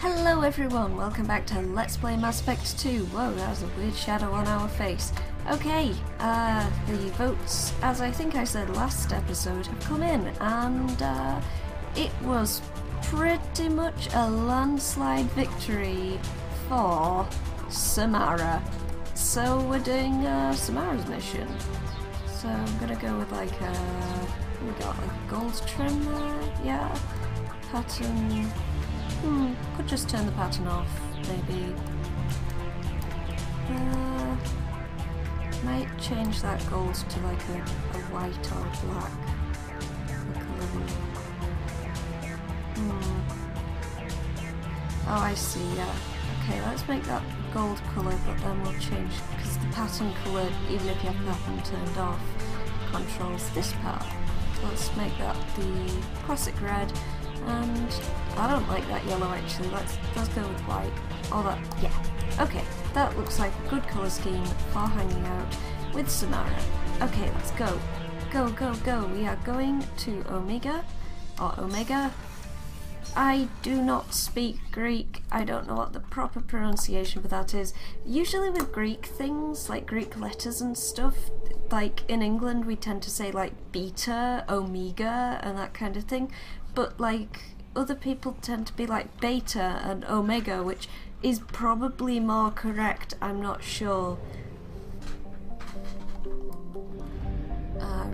Hello everyone, welcome back to Let's Play Mass Effect 2. Whoa, that was a weird shadow on our face. Okay, the votes, as I think I said last episode, have come in, and it was pretty much a landslide victory for Samara. So we're doing Samara's mission. So I'm gonna go with like we got like gold trim there, yeah. Pattern. Could just turn the pattern off, maybe. Might change that gold to like a white or a black. Oh, I see, yeah. Okay, let's make that gold colour, but then we'll change, because the pattern colour, even if you have the pattern turned off, controls this part. Let's make that the classic red. And I don't like that yellow actually, let's go with white. Or that, yeah. Okay, that looks like a good colour scheme for hanging out with Samara. Okay, let's go. Go, go, go. We are going to Omega, or Omega. I do not speak Greek. I don't know what the proper pronunciation for that is. Usually with Greek things, like Greek letters and stuff, like in England we tend to say like beta, omega, and that kind of thing. But like other people tend to be like beta and omega, which is probably more correct, I'm not sure.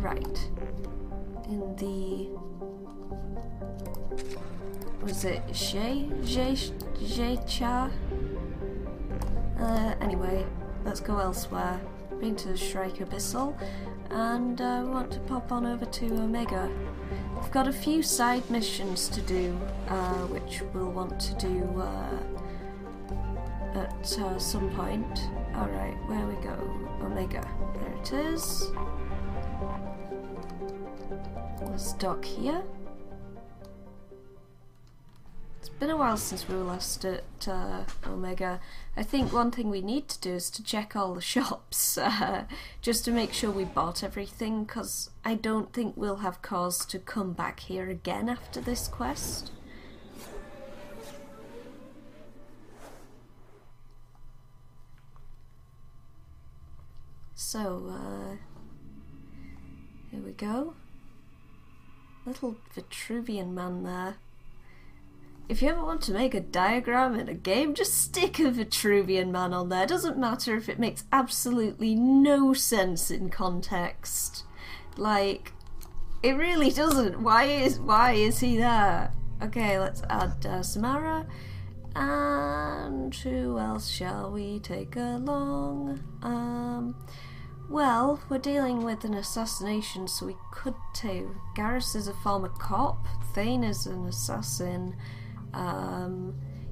Right. In the... was it Jecha? Anyway, let's go elsewhere. Been to Shrike Abyssal, and we want to pop on over to Omega. We've got a few side missions to do, which we'll want to do at some point. Alright, where we go? Omega. There it is. Let's dock here. It's been a while since we were last at Omega. I think one thing we need to do is to check all the shops, just to make sure we bought everything, because I don't think we'll have cause to come back here again after this quest. So, here we go. Little Vitruvian man there. If you ever want to make a diagram in a game, just stick a Vitruvian man on there. Doesn't matter if it makes absolutely no sense in context. Like, it really doesn't. Why is he there? Okay, let's add Samara. And who else shall we take along? Well, we're dealing with an assassination, so we could take... Garrus is a former cop. Thane is an assassin.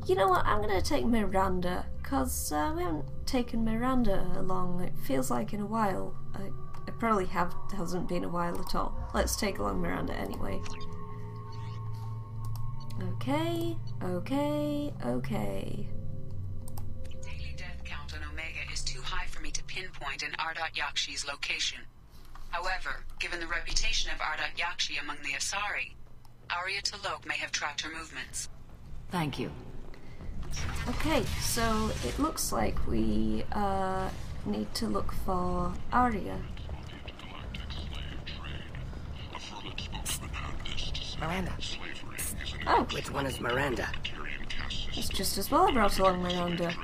You know what, I'm gonna take Miranda, because we haven't taken Miranda along, it feels like in a while. It probably hasn't been a while at all. Let's take along Miranda anyway. Okay, okay, okay. Daily death count on Omega is too high for me to pinpoint an Ardat Yakshi's location. However, given the reputation of Ardat Yakshi among the Asari, Arya T'Loak may have tracked her movements. Thank you. Okay, so it looks like we need to look for Arya. Miranda. Oh, Which one is Miranda? it's just as well I brought along Miranda.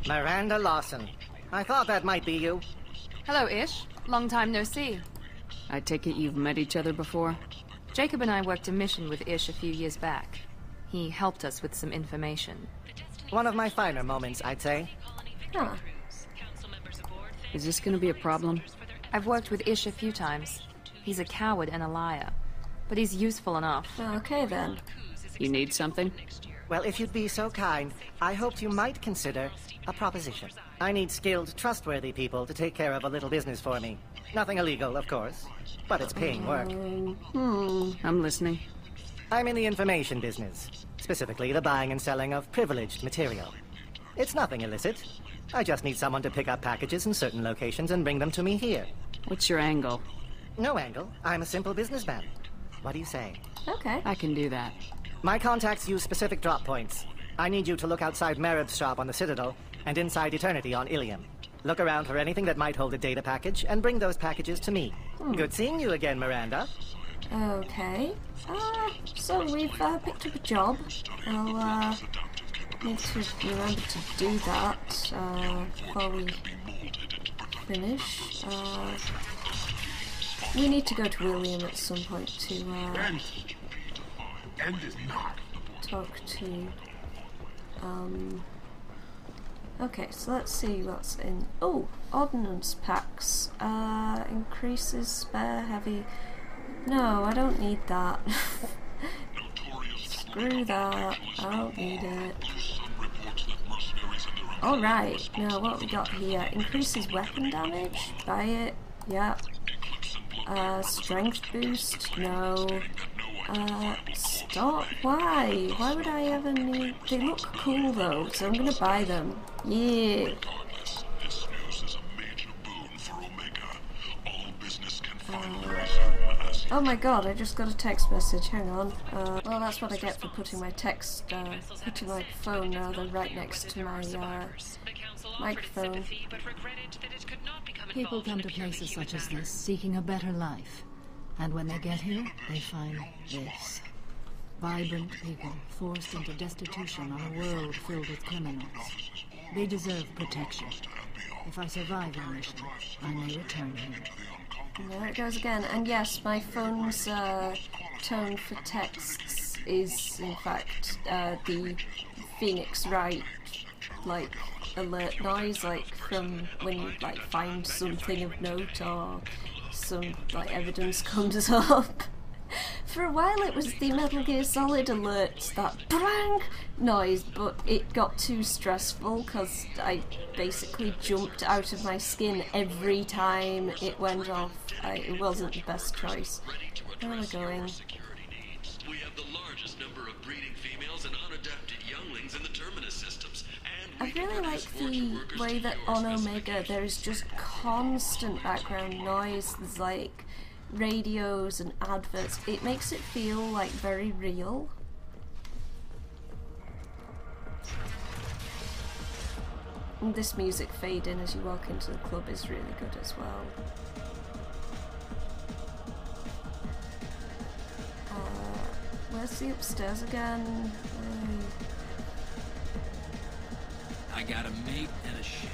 Miranda Lawson. I thought that might be you. Hello, Ish. Long time no see. I take it you've met each other before? Jacob and I worked a mission with Ish a few years back. He helped us with some information. One of my finer moments, I'd say. Huh. Is this gonna be a problem? I've worked with Ish a few times. He's a coward and a liar, but he's useful enough. Okay then. You need something? Well, if you'd be so kind, I hoped you might consider a proposition. I need skilled, trustworthy people to take care of a little business for me. Nothing illegal, of course, but it's paying work. I'm listening. I'm in the information business, specifically the buying and selling of privileged material. It's nothing illicit. I just need someone to pick up packages in certain locations and bring them to me here. What's your angle? No angle. I'm a simple businessman. What do you say? Okay. I can do that. My contacts use specific drop points. I need you to look outside Merib's shop on the Citadel and inside Eternity on Ilium. Look around for anything that might hold a data package and bring those packages to me. Good seeing you again, Miranda. Okay. So we've picked up a job. I'll need to remember to do that before we finish. We need to go to William at some point to talk to. Okay, so let's see what's in. Oh, ordnance packs. Increases spare heavy. No, I don't need that. Screw that. I don't need it. Alright, now what we got here? Increases weapon damage. Buy it. Yep. Strength boost. No. Stop. Why? Why would I ever need... They look cool though, so I'm gonna buy them. Yeah. Oh my god, I just got a text message, hang on. Well, that's what I get for putting my putting my phone right next to my microphone. People come to places such as this seeking a better life. And when they get here, they find this. Vibrant people forced into destitution on a world filled with criminals. They deserve protection. If I survive the mission, I may return here. And there it goes again. And yes, my phone's tone for texts is, in fact, the Phoenix Wright, alert noise, from when you, find something of note or some, evidence comes up. For a while it was the Metal Gear Solid alerts, that BRANG noise, but it got too stressful because I basically jumped out of my skin every time it went off. It wasn't the best choice. Where am I going? We have the largest number of breeding females and unadapted younglings in the Terminus systems. I really like the way that on Omega there is just constant background noise. There's radios and adverts. It makes it feel very real. And this music fade in as you walk into the club is really good as well. Where's the upstairs again? I got a mate and a ship.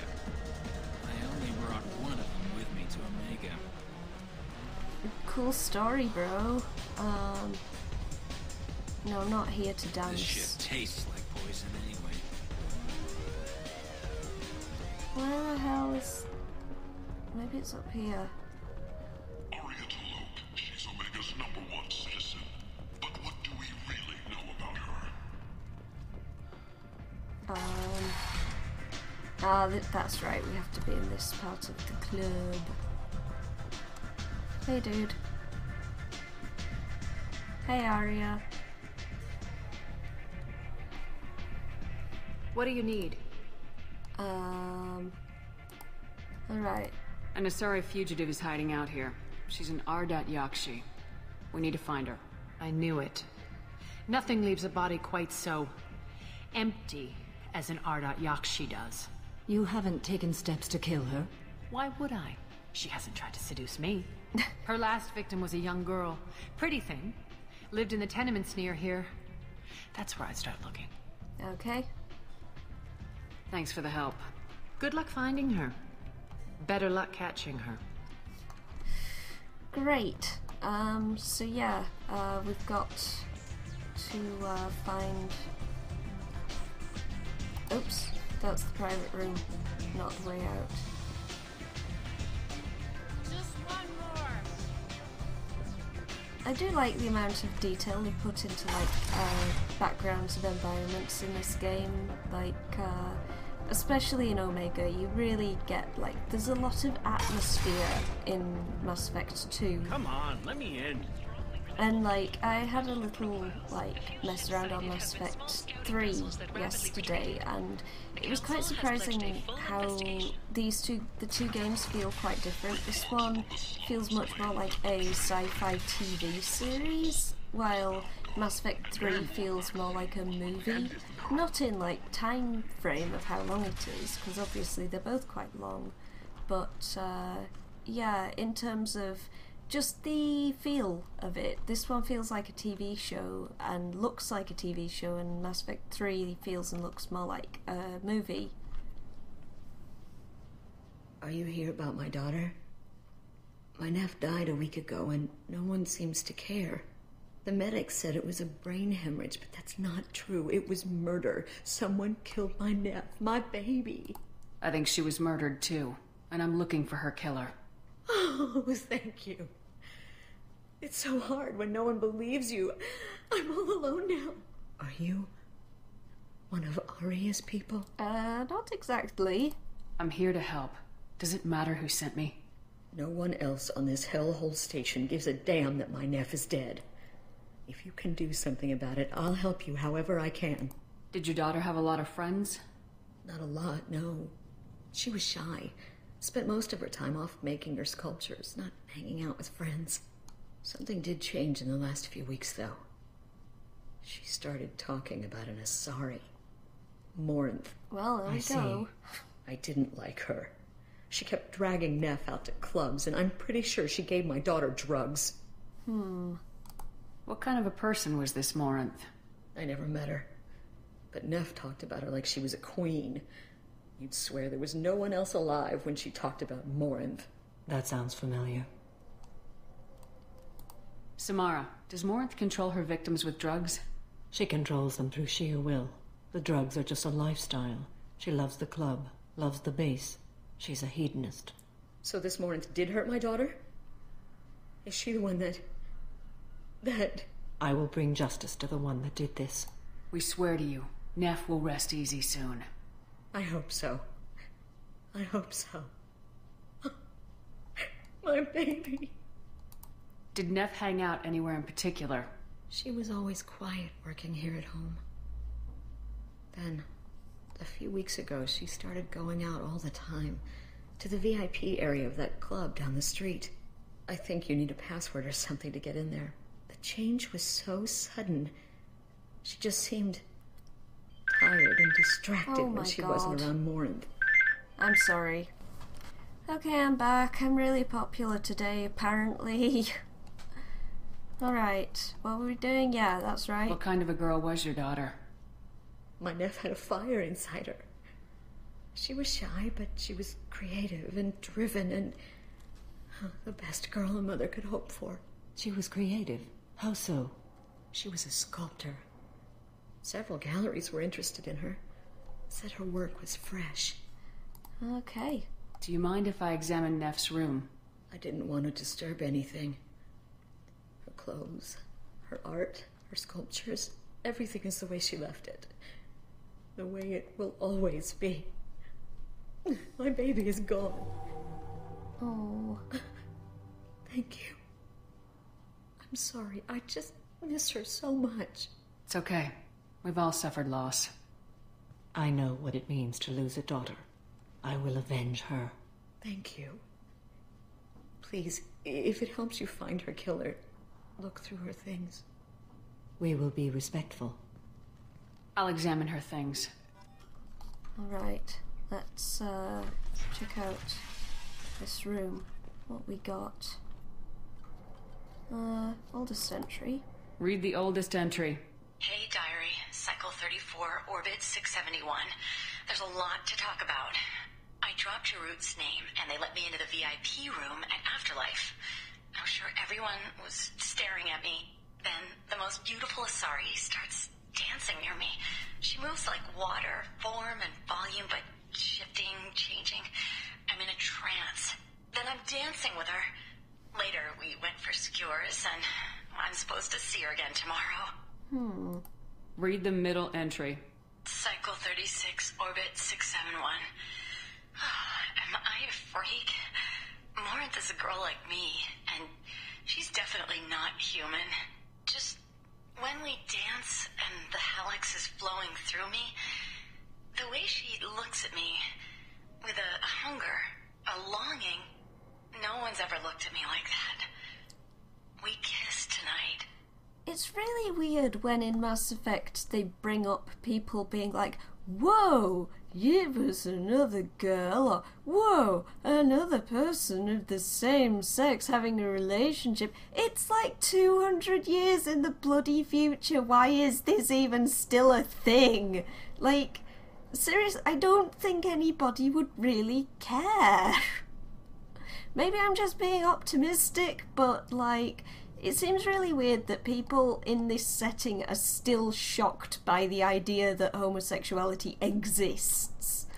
I only brought one of them with me to Omega. Cool story, bro. No, I'm not here to dance. This shit tastes like poison anyway. Where the hell is... Maybe it's up here. Aria T'Loak, she's Omega's #1 citizen. But what do we really know about her? That's right, we have to be in this part of the club. Hey, dude. Hey, Aria. What do you need? Alright. An Asari fugitive is hiding out here. She's an Ardat Yakshi. We need to find her. I knew it. Nothing leaves a body quite so empty as an Ardat Yakshi does. You haven't taken steps to kill her? Why would I? She hasn't tried to seduce me. Her last victim was a young girl. Pretty thing. Lived in the tenements near here. That's where I'd start looking. Okay. Thanks for the help. Good luck finding her. Better luck catching her. Great. So yeah, we've got to find... Oops, that's the private room, not the way out. Just one more. I do like the amount of detail they put into backgrounds of environments in this game, especially in Omega. You really get there's a lot of atmosphere in Mass Effect 2. Come on, let me in. And I had a little mess around on Mass Effect 3 yesterday, and it was quite surprising how the two games feel quite different. This one feels much more like a sci-fi TV series, while Mass Effect 3 feels more like a movie. Not in like time frame of how long it is, because obviously they're both quite long. But yeah, in terms of just the feel of it, this one feels like a TV show and looks like a TV show, and Mass Effect 3 feels and looks more like a movie. Are you here about my daughter? My nephew died a week ago and no one seems to care. The medics said it was a brain hemorrhage, but that's not true. It was murder. Someone killed my nephew, my baby. I think she was murdered too, and I'm looking for her killer. Oh, thank you. It's so hard when no one believes you. I'm all alone now. Are you one of Aria's people? Not exactly. I'm here to help. Does it matter who sent me? No one else on this hellhole station gives a damn that my nephew is dead. If you can do something about it, I'll help you however I can. Did your daughter have a lot of friends? Not a lot, no. She was shy. Spent most of her time off making her sculptures, not hanging out with friends. Something did change in the last few weeks, though. She started talking about an Asari. Morinth. Well, there we go. I didn't like her. She kept dragging Neff out to clubs, and I'm pretty sure she gave my daughter drugs. What kind of a person was this Morinth? I never met her. But Neff talked about her like she was a queen. You'd swear there was no one else alive when she talked about Morinth. That sounds familiar. Samara, does Morinth control her victims with drugs? She controls them through sheer will. The drugs are just a lifestyle. She loves the club, loves the base. She's a hedonist. So this Morinth did hurt my daughter? Is she the one that... I will bring justice to the one that did this. We swear to you, Neff will rest easy soon. I hope so. I hope so. My baby. Did Neff hang out anywhere in particular? She was always quiet working here at home. Then, a few weeks ago, she started going out all the time to the VIP area of that club down the street. I think you need a password or something to get in there. The change was so sudden. She just seemed tired and distracted when she wasn't around Morinth. I'm sorry. Okay, I'm back. I'm really popular today, apparently. Alright, what were we doing? Yeah, that's right. What kind of a girl was your daughter? My nephew had a fire inside her. She was shy, but she was creative and driven and the best girl a mother could hope for. She was creative. How so? She was a sculptor. Several galleries were interested in her. Said her work was fresh. Okay. Do you mind if I examine Neff's room? I didn't want to disturb anything. Her clothes, her art, her sculptures, everything is the way she left it. The way it will always be. My baby is gone. Oh. Thank you. I'm sorry. I just miss her so much. It's okay. We've all suffered loss. I know what it means to lose a daughter. I will avenge her. Thank you. Please, if it helps you find her killer, look through her things. We will be respectful. I'll examine her things. Alright, let's check out this room. What we got. Oldest entry. Read the oldest entry. Hey, Diary. Cycle 34, Orbit 671. There's a lot to talk about. I dropped your root's name, and they let me into the VIP room at Afterlife. I'm sure everyone was staring at me. Then the most beautiful Asari starts dancing near me. She moves like water, form and volume, but shifting, changing. I'm in a trance. Then I'm dancing with her. Later, we went for skewers, and I'm supposed to see her again tomorrow. Read the middle entry. Cycle 36, Orbit 671. Am I a freak? Morinth is a girl like me, and she's definitely not human. Just when we dance and the Helix is flowing through me, the way she looks at me with a hunger, a longing, no one's ever looked at me like that. We kissed tonight. It's really weird when in Mass Effect they bring up people being like, whoa, it was another girl, or whoa, another person of the same sex having a relationship. It's like 200 years in the bloody future. Why is this even still a thing? Like, seriously, I don't think anybody would really care. Maybe I'm just being optimistic, but like, it seems really weird that people in this setting are still shocked by the idea that homosexuality exists.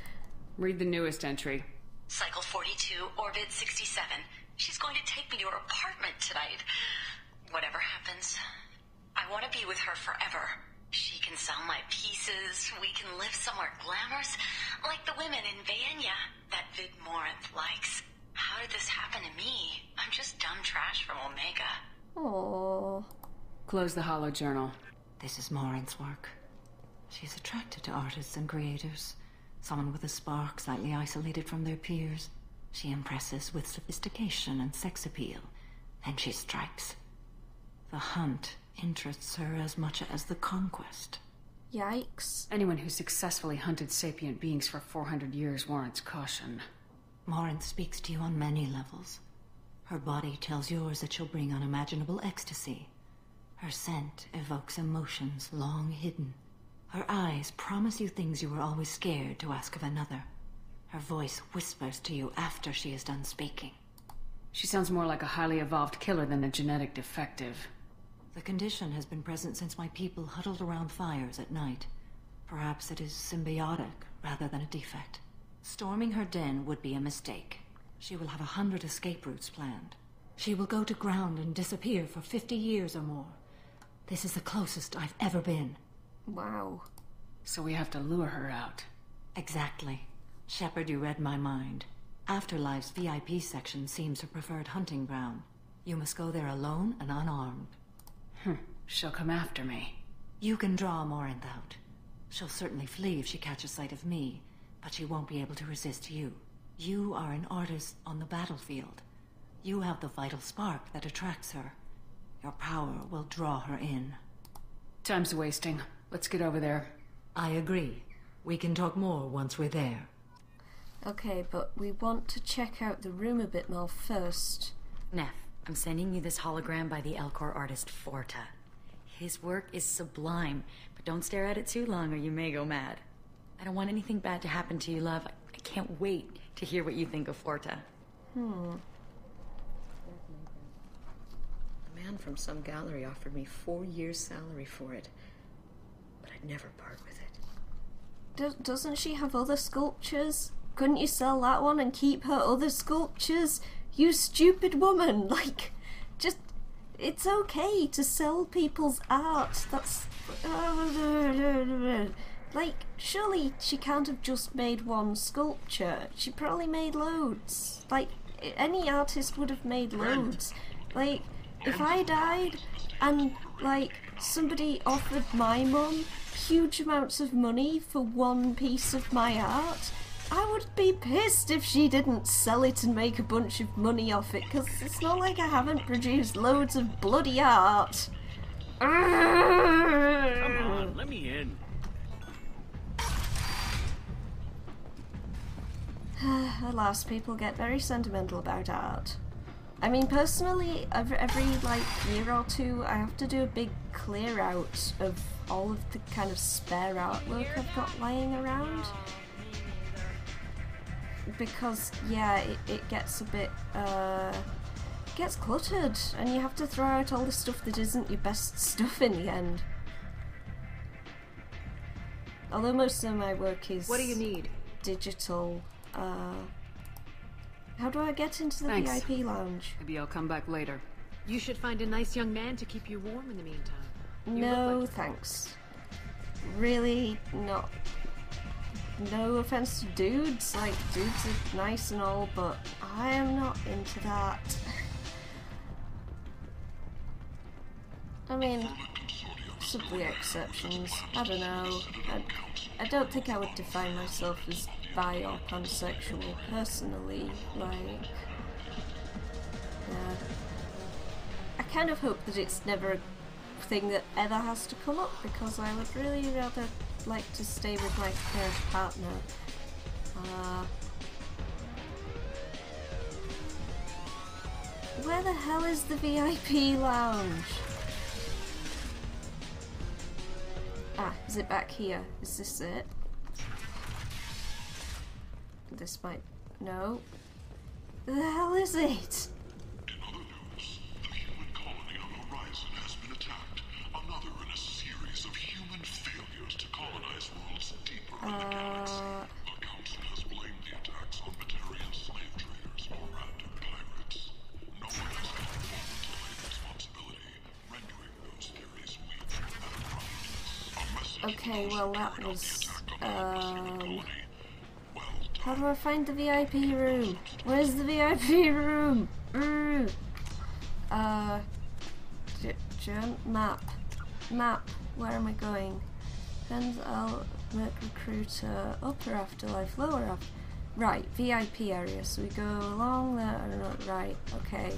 Read the newest entry. Cycle 42, Orbit 67. She's going to take me to her apartment tonight. Whatever happens, I want to be with her forever. She can sell my pieces. We can live somewhere glamorous, like the women in Vanya that Vid Morinth likes. How did this happen to me? I'm just dumb trash from Omega. Aww. Close the holo journal. This is Morinth's work. She's attracted to artists and creators. Someone with a spark, slightly isolated from their peers. She impresses with sophistication and sex appeal. Then she strikes. The hunt interests her as much as the conquest. Yikes. Anyone who successfully hunted sapient beings for 400 years warrants caution. Morinth speaks to you on many levels. Her body tells yours that she'll bring unimaginable ecstasy. Her scent evokes emotions long hidden. Her eyes promise you things you were always scared to ask of another. Her voice whispers to you after she is done speaking. She sounds more like a highly evolved killer than a genetic defective. The condition has been present since my people huddled around fires at night. Perhaps it is symbiotic rather than a defect. Storming her den would be a mistake. She will have 100 escape routes planned. She will go to ground and disappear for 50 years or more. This is the closest I've ever been. Wow. So we have to lure her out. Exactly. Shepard, you read my mind. Afterlife's VIP section seems her preferred hunting ground. You must go there alone and unarmed. She'll come after me. You can draw Morinth out. She'll certainly flee if she catches sight of me, but she won't be able to resist you. You are an artist on the battlefield. You have the vital spark that attracts her. Your power will draw her in. Time's wasting. Let's get over there. I agree. We can talk more once we're there. Okay, but we want to check out the room a bit more first. Neff, I'm sending you this hologram by the Elcor artist Forta. His work is sublime, but don't stare at it too long or you may go mad. I don't want anything bad to happen to you, love. I can't wait to hear what you think of Forta. A man from some gallery offered me 4 years' salary for it, but I'd never part with it. Doesn't she have other sculptures? Couldn't you sell that one and keep her other sculptures? You stupid woman! Like, just... It's okay to sell people's art. That's... Like, surely she can't have just made one sculpture. She probably made loads. Like, any artist would have made loads. Like, if I died and, like, somebody offered my mum huge amounts of money for one piece of my art, I would be pissed if she didn't sell it and make a bunch of money off it, because it's not like I haven't produced loads of bloody art. Come on, let me in. Alas, people get very sentimental about art. I mean, personally, every like year or two, I have to do a big clear out of all of the kind of spare artwork I've got lying around. Because, yeah, it gets a bit, gets cluttered, and you have to throw out all the stuff that isn't your best stuff in the end. Although most of my work is... What do you need? Digital. How do I get into the Thanks. VIP lounge? Maybe I'll come back later. You should find a nice young man to keep you warm in the meantime. No, thanks. Really not. No offense to dudes, like, dudes are nice and all, but I am not into that. I mean, possibly exceptions. I don't know. I don't think I would define myself as bi or pansexual personally. Like, yeah. I kind of hope that it's never a thing that ever has to come up, because I would really rather like to stay with my current partner. Where the hell is the VIP lounge? Ah, is it back here? Is this it? This might... no. Where the hell is it? In other news, the human colony on the horizon has been attacked. Another in a series of human failures to colonize worlds deeper in the galaxy. The Council has blamed the attacks on Batarian slave traders or random pirates. No one has come forward to claim responsibility, rendering those theories weak and groundless. A message Okay, well that was... how do I find the VIP room? Where's the VIP room? Map. Where am I going? Depends. Merc recruiter. Upper afterlife. Lower after. Right. VIP area. So we go along there. I don't know. Right. Okay.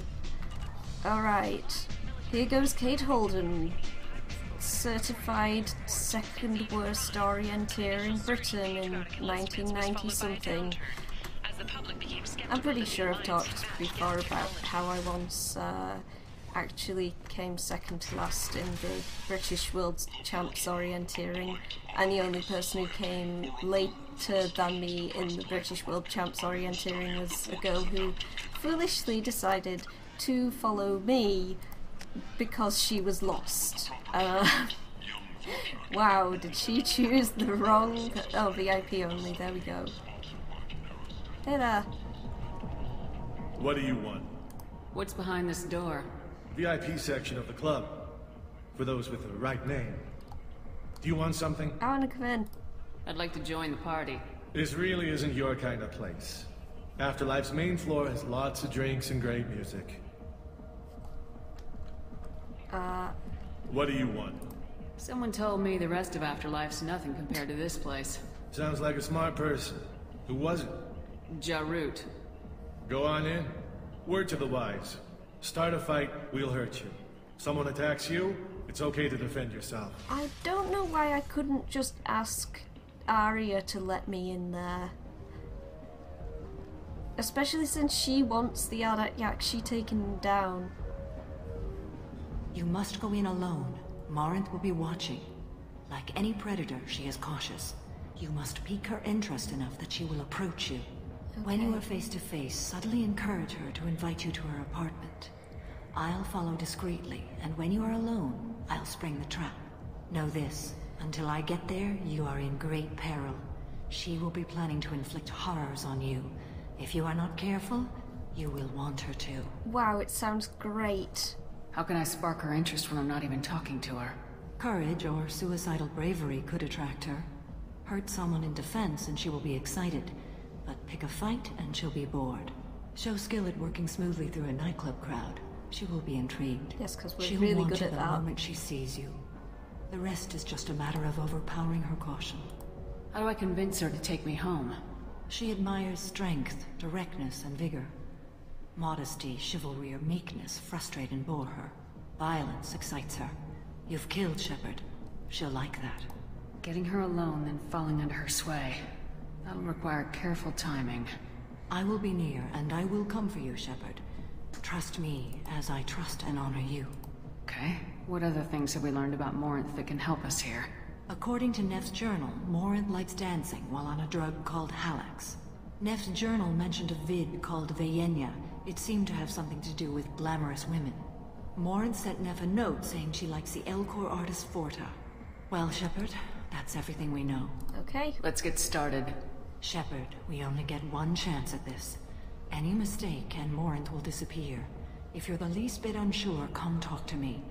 All right. Here goes Kate Holden. Certified second worst orienteer in Britain in 1990 something. I'm pretty sure I've talked before about how I once actually came second to last in the British World Champs orienteering, and the only person who came later than me in the British World Champs orienteering was a girl who foolishly decided to follow me because she was lost. Wow, did she choose the wrong... oh, VIP only, there we go. Hey there. What do you want? What's behind this door? VIP section of the club. For those with the right name. Do you want something? I want to come in. I'd like to join the party. This really isn't your kind of place. Afterlife's main floor has lots of drinks and great music. What do you want? Someone told me the rest of Afterlife's nothing compared to this place. Sounds like a smart person. Who was it? Jarut. Go on in. Word to the wise. Start a fight, we'll hurt you. Someone attacks you, it's okay to defend yourself. I don't know why I couldn't just ask Arya to let me in there. Especially since she wants the Ardat Yakshi taken down. You must go in alone. Morinth will be watching. Like any predator, she is cautious. You must pique her interest enough that she will approach you. Okay. When you are face to face, subtly encourage her to invite you to her apartment. I'll follow discreetly, and when you are alone, I'll spring the trap. Know this, until I get there, you are in great peril. She will be planning to inflict horrors on you. If you are not careful, you will want her to. Wow, it sounds great. How can I spark her interest when I'm not even talking to her? Courage or suicidal bravery could attract her. Hurt someone in defense and she will be excited. But pick a fight and she'll be bored. Show skill at working smoothly through a nightclub crowd. She will be intrigued. Yes, because we're she really will want good you at the that. moment she sees you. The rest is just a matter of overpowering her caution. How do I convince her to take me home? She admires strength, directness, and vigor. Modesty, chivalry, or meekness frustrate and bore her. Violence excites her. You've killed Shepard. She'll like that. Getting her alone, then falling under her sway. That'll require careful timing. I will be near, and I will come for you, Shepard. Trust me, as I trust and honor you. Okay. What other things have we learned about Morinth that can help us here? According to Neff's journal, Morinth likes dancing while on a drug called Halax. Neff's journal mentioned a vid called Vayenya. It seemed to have something to do with glamorous women. Morinth sent Neff a note saying she likes the Elcor artist Forta. Well, Shepard, that's everything we know. Okay. Let's get started. Shepard, we only get one chance at this. Any mistake and Morinth will disappear. If you're the least bit unsure, come talk to me.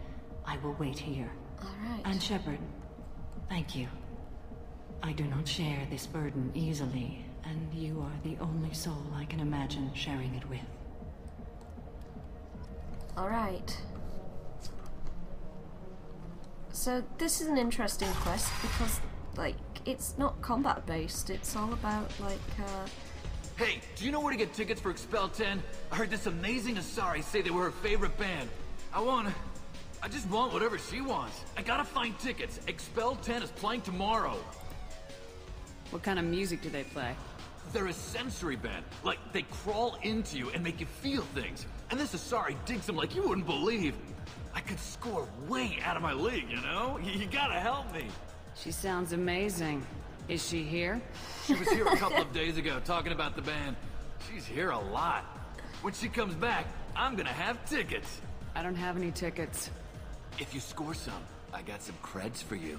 I will wait here. Alright. And Shepard, thank you. I do not share this burden easily, and you are the only soul I can imagine sharing it with. Alright. So this is an interesting quest because, like, it's not combat based, it's all about, like, Hey, do you know where to get tickets for Expel 10? I heard this amazing Asari say they were her favorite band. I wanna... I just want whatever she wants. I gotta find tickets. Expel 10 is playing tomorrow. What kind of music do they play? They're a sensory band. Like, they crawl into you and make you feel things. And this Asari digs them like you wouldn't believe. I could score way out of my league, you know? You gotta help me. She sounds amazing. Is she here? She was here a couple of days ago talking about the band. She's here a lot. When she comes back, I'm gonna have tickets. I don't have any tickets. If you score some, I got some creds for you.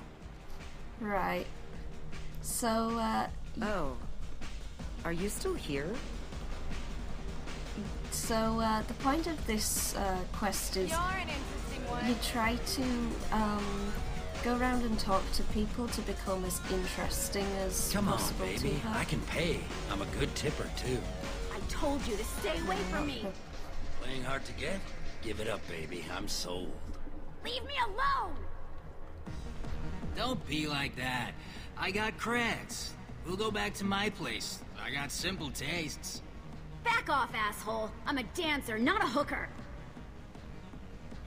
Right. So, Oh. Are you still here? So, the point of this quest is you try to go around and talk to people to become as interesting as Come on, possible to baby. her. I can pay. I'm a good tipper, too. I told you to stay away from me. Playing hard to get? Give it up, baby. I'm sold. Leave me alone. Don't be like that. I got creds. We'll go back to my place. I got simple tastes. Back off, asshole. I'm a dancer, not a hooker.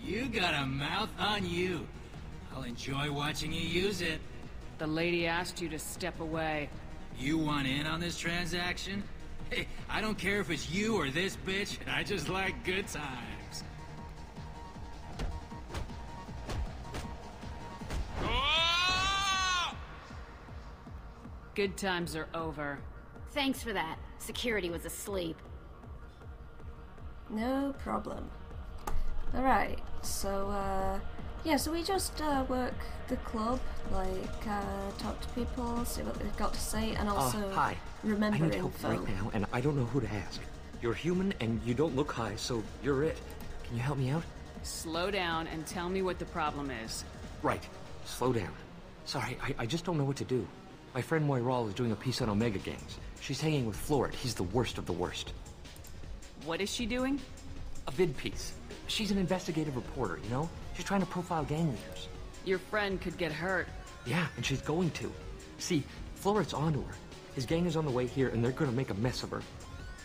You got a mouth on you. I'll enjoy watching you use it. The lady asked you to step away. You want in on this transaction? Hey, I don't care if it's you or this bitch. I just like good times. Good times are over. Thanks for that. Security was asleep. No problem. Alright, so, yeah, so we just work the club, like, talk to people, see what they've got to say, and also Hi. remember I need help info. right now, and I don't know who to ask. You're human, and you don't look high, so you're it. Can you help me out? Slow down and tell me what the problem is. Right. Slow down. Sorry, I just don't know what to do. My friend Moiral is doing a piece on Omega gangs. She's hanging with Florid. He's the worst of the worst. What is she doing? A vid piece. She's an investigative reporter, you know? She's trying to profile gang leaders. Your friend could get hurt. Yeah, and she's going to. See, Florid's onto her. His gang is on the way here, and they're gonna make a mess of her.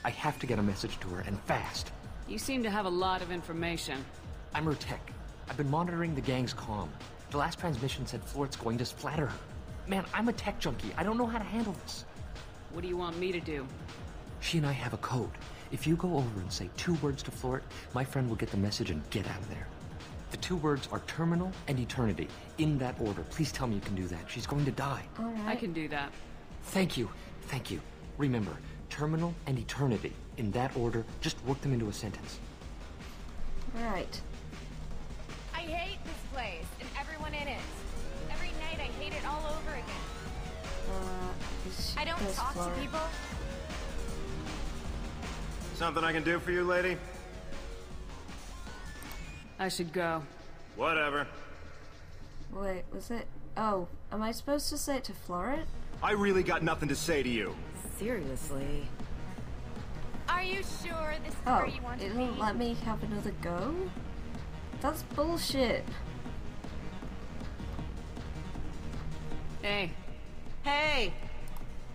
I have to get a message to her, and fast. You seem to have a lot of information. I'm her tech. I've been monitoring the gang's comm. The last transmission said Florid's going to splatter her. Man, I'm a tech junkie. I don't know how to handle this. What do you want me to do? She and I have a code. If you go over and say 2 words to Florid, my friend will get the message and get out of there. The 2 words are terminal and eternity. In that order. Please tell me you can do that. She's going to die. I can do that. Thank you. Thank you. Remember, terminal and eternity. In that order, just work them into a sentence. Right. I hate this place and everyone in it. Every night I hate it all over again. I don't talk to people. Something I can do for you, lady? I should go. Whatever. Wait, was it? Oh, am I supposed to say it to Florid? I really got nothing to say to you. Seriously. Are you sure this is Oh, where you want it to be? didn't let me have another go? That's bullshit. Hey. Hey!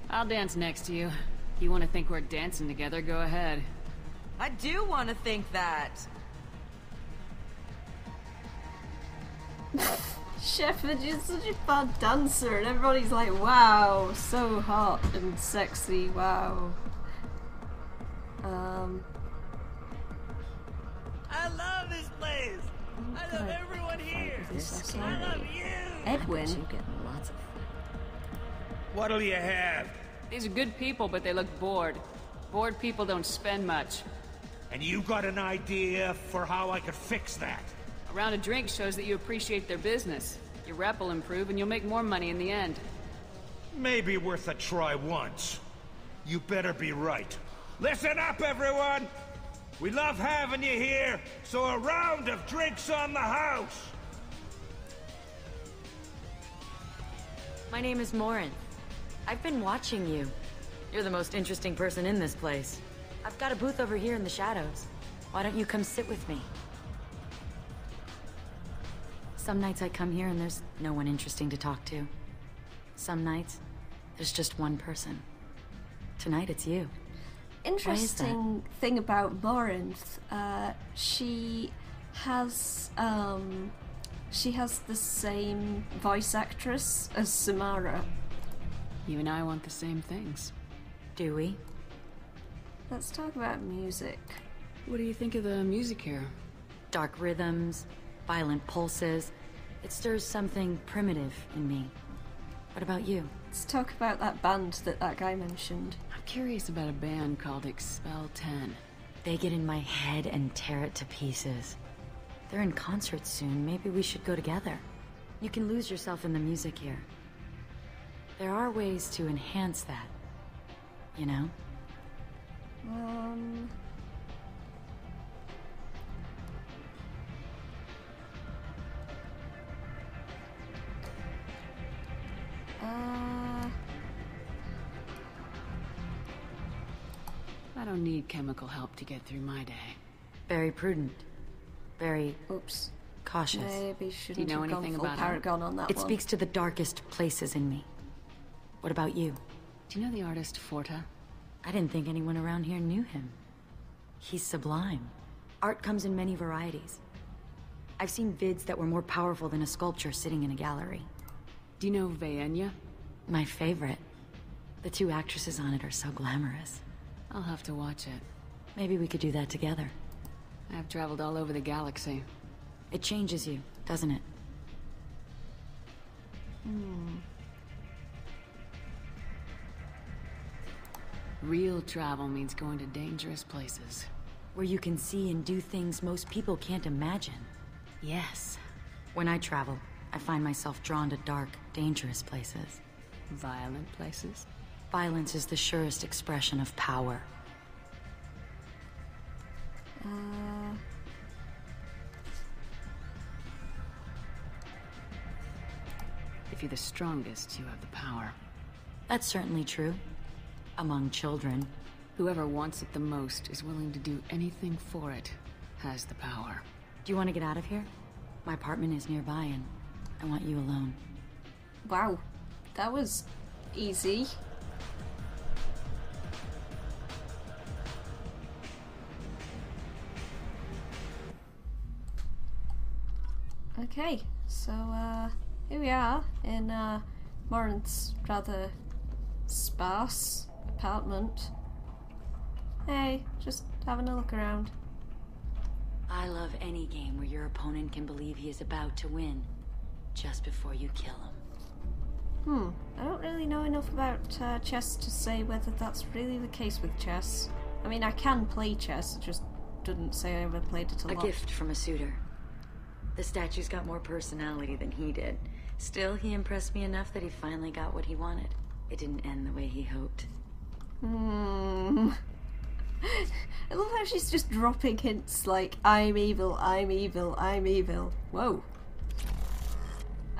I'll dance next to you. You want to think we're dancing together, go ahead. I do want to think that. Shepherd, you're such a bad dancer, and everybody's like, wow, so hot and sexy, wow. I love this place. I love everyone here. I love you. Edwin. What'll you have? These are good people, but they look bored. Bored people don't spend much. And you got an idea for how I could fix that? A round of drinks shows that you appreciate their business. Your rep will improve and you'll make more money in the end. Maybe worth a try once. You better be right. Listen up, everyone! We love having you here, so a round of drinks on the house! My name is Morin. I've been watching you. You're the most interesting person in this place. I've got a booth over here in the shadows. Why don't you come sit with me? Some nights I come here and there's no one interesting to talk to. Some nights, there's just one person. Tonight it's you. Interesting thing about Morinth, she has she has the same voice actress as Samara. You and I want the same things. Do we? Let's talk about music. What do you think of the music here? Dark rhythms, violent pulses. It stirs something primitive in me. What about you? Let's talk about that band that guy mentioned. I'm curious about a band called Expel 10. They get in my head and tear it to pieces. They're in concert soon. Maybe we should go together. You can lose yourself in the music here. There are ways to enhance that, you know? I don't need chemical help to get through my day. Very prudent. Very... Oops. Cautious. Maybe shouldn't Do you know have gone anything full about Paragon on that It one. speaks to the darkest places in me. What about you? Do you know the artist Forta? I didn't think anyone around here knew him. He's sublime. Art comes in many varieties. I've seen vids that were more powerful than a sculpture sitting in a gallery. Do you know Vaenya? My favorite. The two actresses on it are so glamorous. I'll have to watch it. Maybe we could do that together. I've traveled all over the galaxy. It changes you, doesn't it? Real travel means going to dangerous places. Where you can see and do things most people can't imagine. Yes. When I travel, I find myself drawn to dark, dangerous places. Violent places? Violence is the surest expression of power. If you're the strongest, you have the power. That's certainly true. Among children. Whoever wants it the most is willing to do anything for it, has the power. Do you want to get out of here? My apartment is nearby and I want you alone. Wow. That was easy. Okay, so here we are in Morinth's rather sparse apartment. Hey, just having a look around. I love any game where your opponent can believe he is about to win, just before you kill him. I don't really know enough about chess to say whether that's really the case with chess. I mean, I can play chess, it just didn't say I ever played it a lot. A gift from a suitor. The statue's got more personality than he did. Still, he impressed me enough that he finally got what he wanted. It didn't end the way he hoped. I love how she's just dropping hints like, I'm evil, I'm evil, I'm evil. Whoa.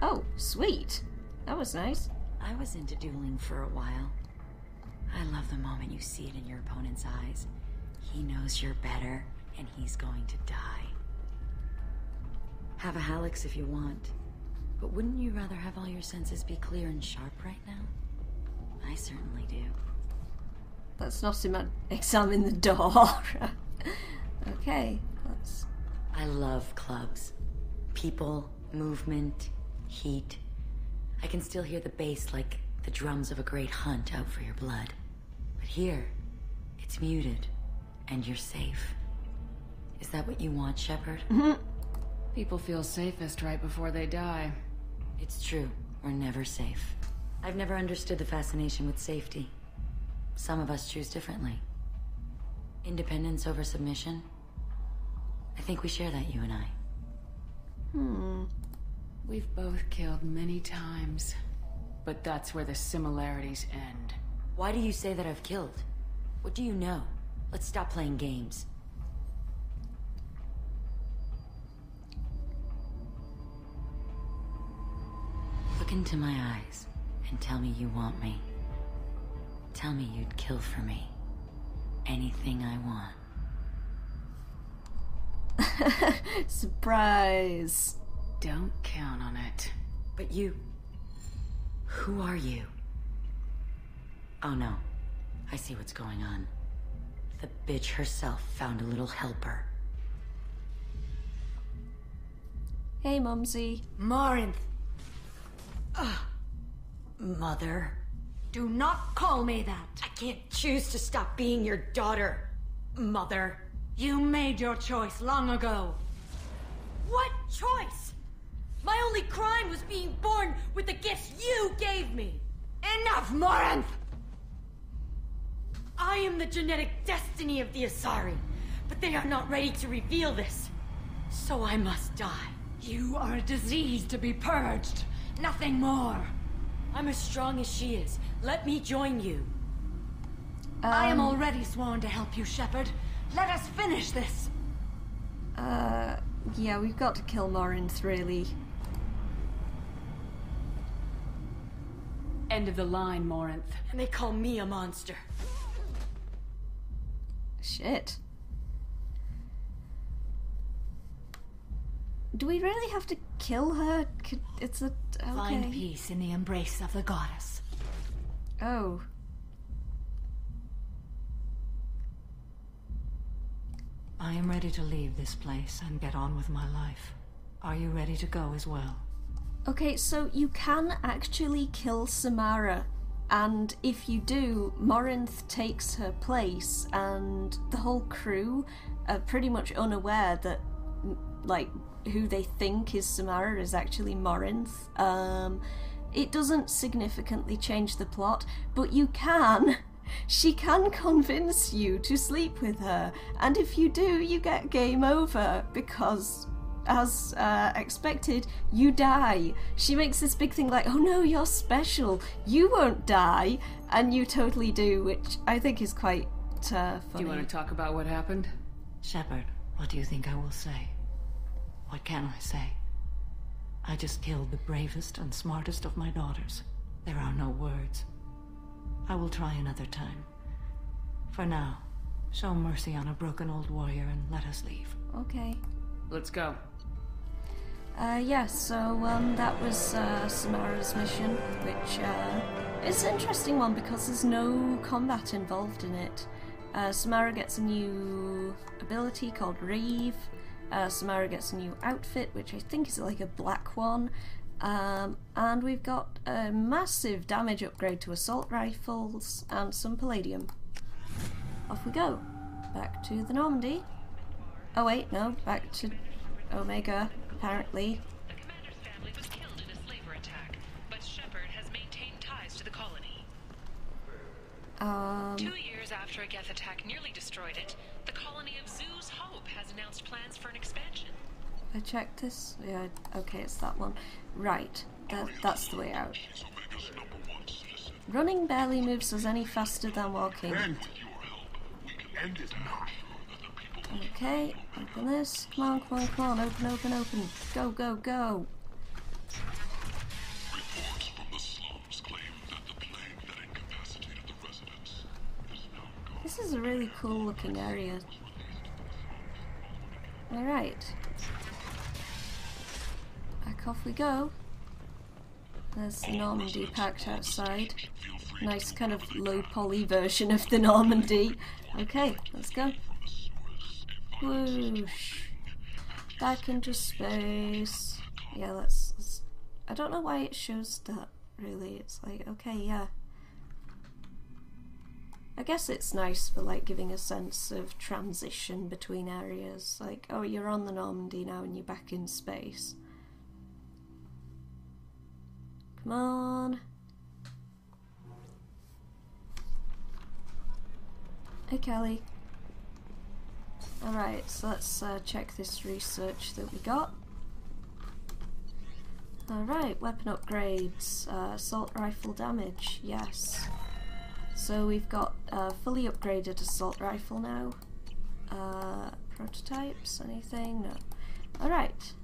Oh, sweet. That was nice. I was into dueling for a while. I love the moment you see it in your opponent's eyes. He knows you're better, and he's going to die. Have a Hallex if you want. But wouldn't you rather have all your senses be clear and sharp right now? I certainly do. Let's not examine the door. Okay, let's... I love clubs. People, movement, heat. I can still hear the bass like the drums of a great hunt out for your blood. But here, it's muted, and you're safe. Is that what you want, Shepard? People feel safest right before they die. It's true. We're never safe. I've never understood the fascination with safety. Some of us choose differently. Independence over submission? I think we share that, you and I. We've both killed many times, but that's where the similarities end. Why do you say that I've killed? What do you know? Let's stop playing games. Look into my eyes and tell me you want me. Tell me you'd kill for me. Anything I want. Surprise. Don't count on it. But you... Who are you? Oh no. I see what's going on. The bitch herself found a little helper. Hey, Mumsy. Morinth. Mother. Do not call me that. I can't choose to stop being your daughter, Mother. You made your choice long ago. What choice? My only crime was being born with the gifts you gave me. Enough, Morinth! I am the genetic destiny of the Asari, but they are not ready to reveal this. So I must die. You are a disease to be purged. Nothing more. I'm as strong as she is. Let me join you. I am already sworn to help you, Shepard. Let us finish this. Yeah, we've got to kill Morinth, really. End of the line, Morinth. And they call me a monster. Shit. Do we really have to kill her? It's a... okay. Find peace in the embrace of the goddess. Oh. I am ready to leave this place and get on with my life. Are you ready to go as well? Okay, so you can actually kill Samara, and if you do, Morinth takes her place, and the whole crew are pretty much unaware that, like, who they think is Samara is actually Morinth. It doesn't significantly change the plot, but you can. She can convince you to sleep with her, and if you do, you get game over, because, as expected, you die. She makes this big thing like, oh no, you're special, you won't die, and you totally do, which I think is quite funny. Do you want to talk about what happened? Shepard, what do you think I will say? What can I say? I just killed the bravest and smartest of my daughters. There are no words. I will try another time. For now, show mercy on a broken old warrior and let us leave. Okay. Let's go. Yeah, so that was Samara's mission, which is an interesting one because there's no combat involved in it. Samara gets a new ability called Reeve. Samara gets a new outfit, which I think is like a black one. And we've got a massive damage upgrade to assault rifles and some palladium. Off we go. Back to the Normandy. Oh wait, no, back to Omega, apparently. The commander's family was killed in a slaver attack, but Shepard has maintained ties to the colony. 2 years after a Geth attack nearly destroyed it, the colony of Zoo's Hope has announced plans for an expansion. I checked this? Yeah, okay, it's that one. Right, that's the way out. Running barely moves us any faster than walking. Okay, open this. Come on, come on, come on. Open, open, open. Go, go, go. Reports from the slums claim that the plague that incapacitated the residents is now gone. This is a really cool looking area. Alright. Back off we go. There's the Normandy packed outside. Nice kind of low poly version of the Normandy. Okay, let's go. Whoosh. Back into space. Yeah, let's... I don't know why it shows that, really. It's like, okay, yeah. I guess it's nice for, like, giving a sense of transition between areas. Like, oh, you're on the Normandy now and you're back in space. Come on. Hey, Kelly. Alright, so let's check this research that we got. Alright, weapon upgrades. Assault rifle damage, yes. So we've got a fully upgraded assault rifle now. Prototypes, anything? No. Alright.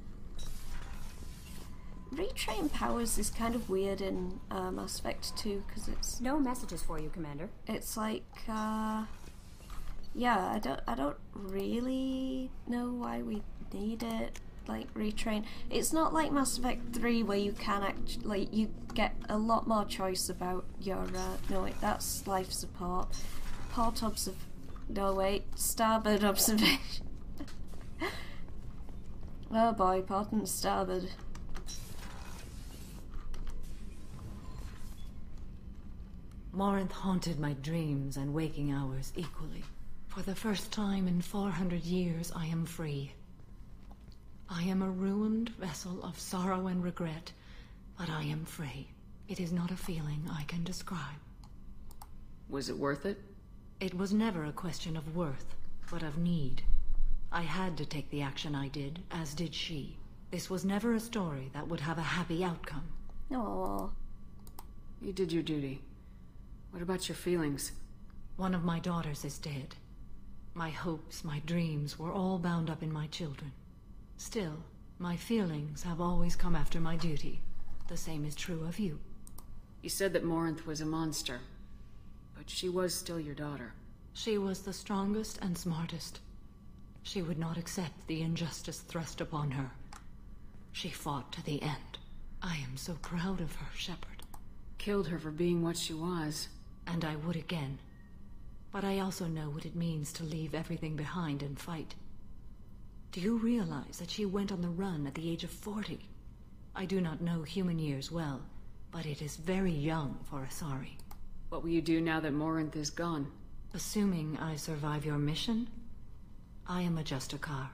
Retrain powers is kind of weird in Mass Effect 2 because it's... No messages for you, Commander. It's like, yeah, I don't really know why we need it, like, retrain. It's not like Mass Effect 3 where you can actually, like, you get a lot more choice about your, no wait, that's life support. Port no wait, starboard observation. Oh boy, port and starboard. Morinth haunted my dreams and waking hours equally. For the first time in 400 years, I am free. I am a ruined vessel of sorrow and regret, but I am free. It is not a feeling I can describe. Was it worth it? It was never a question of worth, but of need. I had to take the action I did, as did she. This was never a story that would have a happy outcome. Aww. You did your duty. What about your feelings? One of my daughters is dead. My hopes, my dreams were all bound up in my children. Still, my feelings have always come after my duty. The same is true of you. You said that Morinth was a monster, but she was still your daughter. She was the strongest and smartest. She would not accept the injustice thrust upon her. She fought to the end. I am so proud of her, Shepard. Killed her for being what she was. And I would again. But I also know what it means to leave everything behind and fight. Do you realize that she went on the run at the age of 40? I do not know human years well, but it is very young for Asari. What will you do now that Morinth is gone? Assuming I survive your mission, I am a Justicar.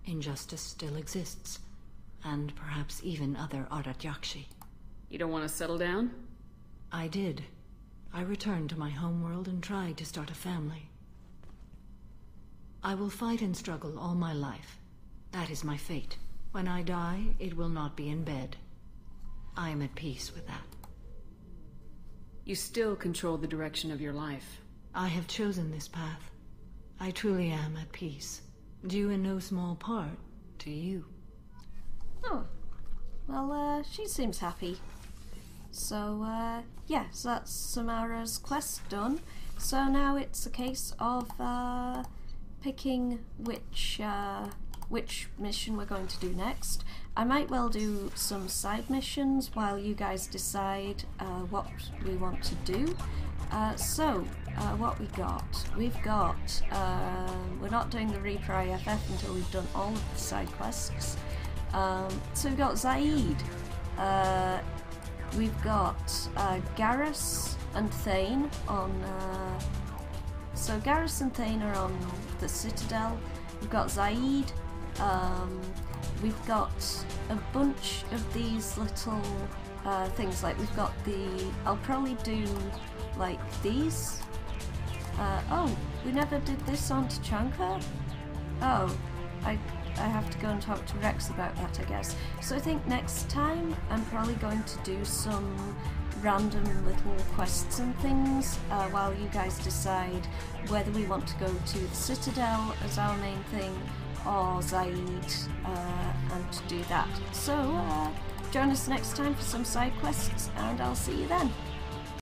Injustice still exists, and perhaps even other Ardat Yakshi. You don't want to settle down? I did. I returned to my homeworld and tried to start a family. I will fight and struggle all my life. That is my fate. When I die, it will not be in bed. I am at peace with that. You still control the direction of your life. I have chosen this path. I truly am at peace. Due in no small part to you. Oh. Well, she seems happy. So, yeah, so that's Samara's quest done. So now it's a case of, picking which mission we're going to do next. I might well do some side missions while you guys decide what we want to do. What we got? We've got, we're not doing the Reaper IFF until we've done all of the side quests. So we've got Zaid. We've got Garrus and Thane on... So Garrus and Thane are on the Citadel. We've got Zaid. We've got a bunch of these little things. Like we've got the... I'll probably do like these. Oh, we never did this on Tuchanka? Oh, I have to go and talk to Rex about that, I guess. So I think next time I'm probably going to do some random little quests and things while you guys decide whether we want to go to the Citadel as our main thing or Zaid and to do that. So join us next time for some side quests and I'll see you then.